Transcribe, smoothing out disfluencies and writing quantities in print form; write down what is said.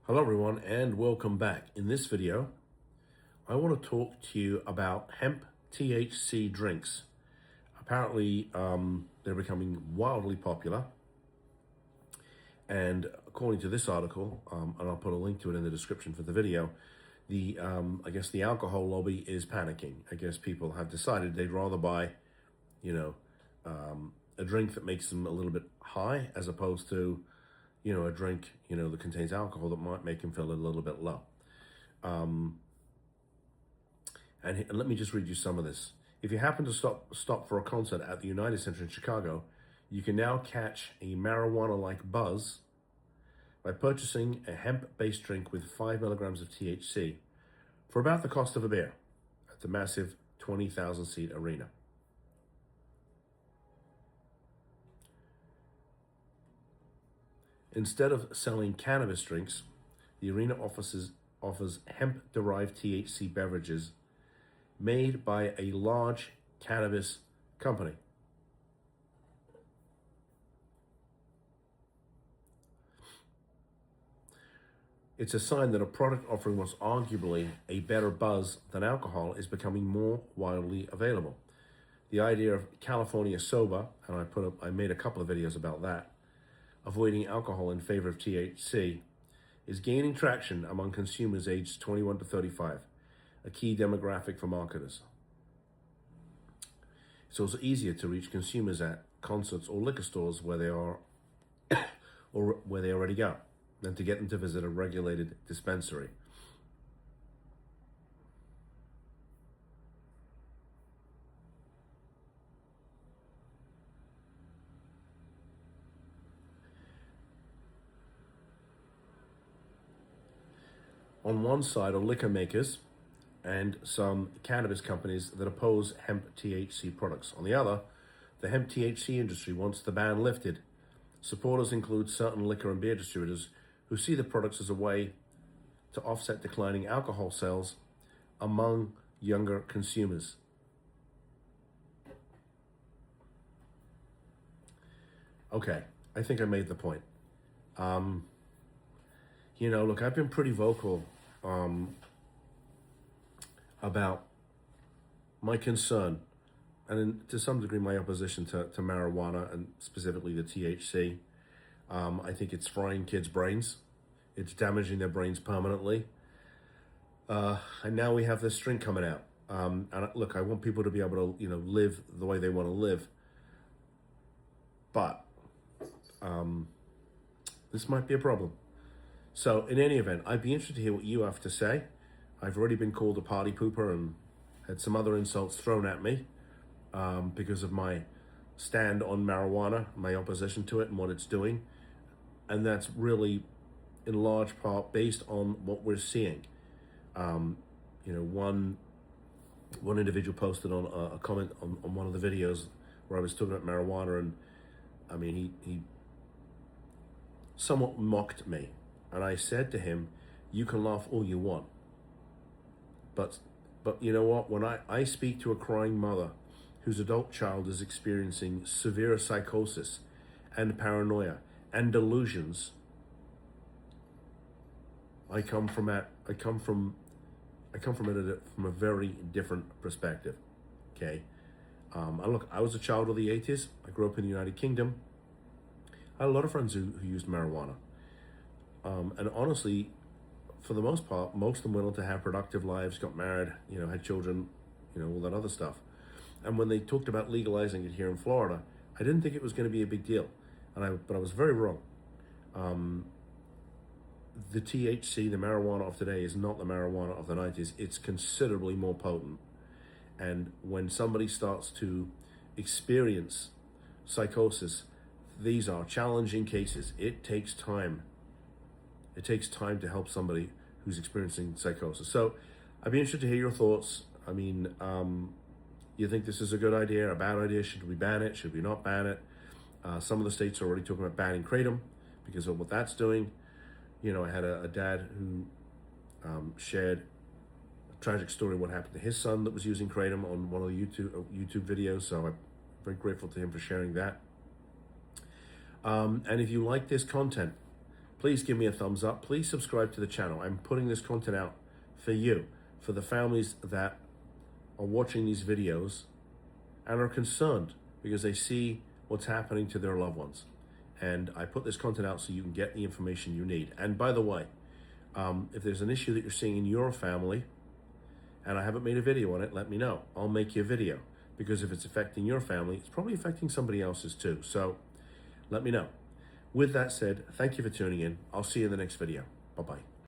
Hello everyone and welcome back. In this video, I want to talk to you about hemp THC drinks. Apparently, they're becoming wildly popular. And according to this article, and I'll put a link to it in the description for the video, I guess the alcohol lobby is panicking. I guess people have decided they'd rather buy, a drink that makes them a little bit high as opposed to a drink, that contains alcohol that might make him feel a little bit low. And let me just read you some of this. If you happen to stop for a concert at the United Center in Chicago, you can now catch a marijuana-like buzz by purchasing a hemp-based drink with 5 milligrams of THC for about the cost of a beer at the massive 20,000-seat arena. Instead of selling cannabis drinks, the arena offers hemp-derived THC beverages made by a large cannabis company. It's a sign that a product offering what's arguably a better buzz than alcohol is becoming more widely available. The idea of California sober, and I made a couple of videos about that, avoiding alcohol in favor of THC, is gaining traction among consumers aged 21 to 35, a key demographic for marketers. It's also easier to reach consumers at concerts or liquor stores where they are or where they already go than to get them to visit a regulated dispensary. On one side are liquor makers and some cannabis companies that oppose hemp THC products. On the other, the hemp THC industry wants the ban lifted. Supporters include certain liquor and beer distributors who see the products as a way to offset declining alcohol sales among younger consumers. Okay, I think I made the point. Look, I've been pretty vocal about my concern and to some degree my opposition to marijuana and specifically the THC. I think it's frying kids' brains. It's damaging their brains permanently. And now we have this drink coming out. And look, I want people to be able to, live the way they want to live. But this might be a problem. So in any event, I'd be interested to hear what you have to say. I've already been called a party pooper and had some other insults thrown at me because of my stand on marijuana, my opposition to it and what it's doing. And that's really in large part based on what we're seeing. One individual posted on a comment on one of the videos where I was talking about marijuana, and I mean, he somewhat mocked me. And I said to him, you can laugh all you want. But you know what? When I speak to a crying mother whose adult child is experiencing severe psychosis and paranoia and delusions, I come from it from a very different perspective. Okay. And look, I was a child of the 80s. I grew up in the United Kingdom. I had a lot of friends who used marijuana. And honestly, for the most part, most of them went on to have productive lives, got married, had children, all that other stuff. And when they talked about legalizing it here in Florida, I didn't think it was going to be a big deal. But I was very wrong. The THC, the marijuana of today, is not the marijuana of the 90s. It's considerably more potent. And when somebody starts to experience psychosis, these are challenging cases. It takes time. It takes time to help somebody who's experiencing psychosis. So I'd be interested to hear your thoughts. I mean, you think this is a good idea, a bad idea? Should we ban it? Should we not ban it? Some of the states are already talking about banning kratom because of what that's doing. I had a dad who shared a tragic story of what happened to his son that was using kratom on one of the YouTube videos. So I'm very grateful to him for sharing that. And if you like this content, please give me a thumbs up. Please subscribe to the channel. I'm putting this content out for you, for the families that are watching these videos and are concerned because they see what's happening to their loved ones. And I put this content out so you can get the information you need. And by the way, if there's an issue that you're seeing in your family and I haven't made a video on it, let me know. I'll make you a video, because if it's affecting your family, it's probably affecting somebody else's too. So let me know. With that said, thank you for tuning in. I'll see you in the next video. Bye-bye.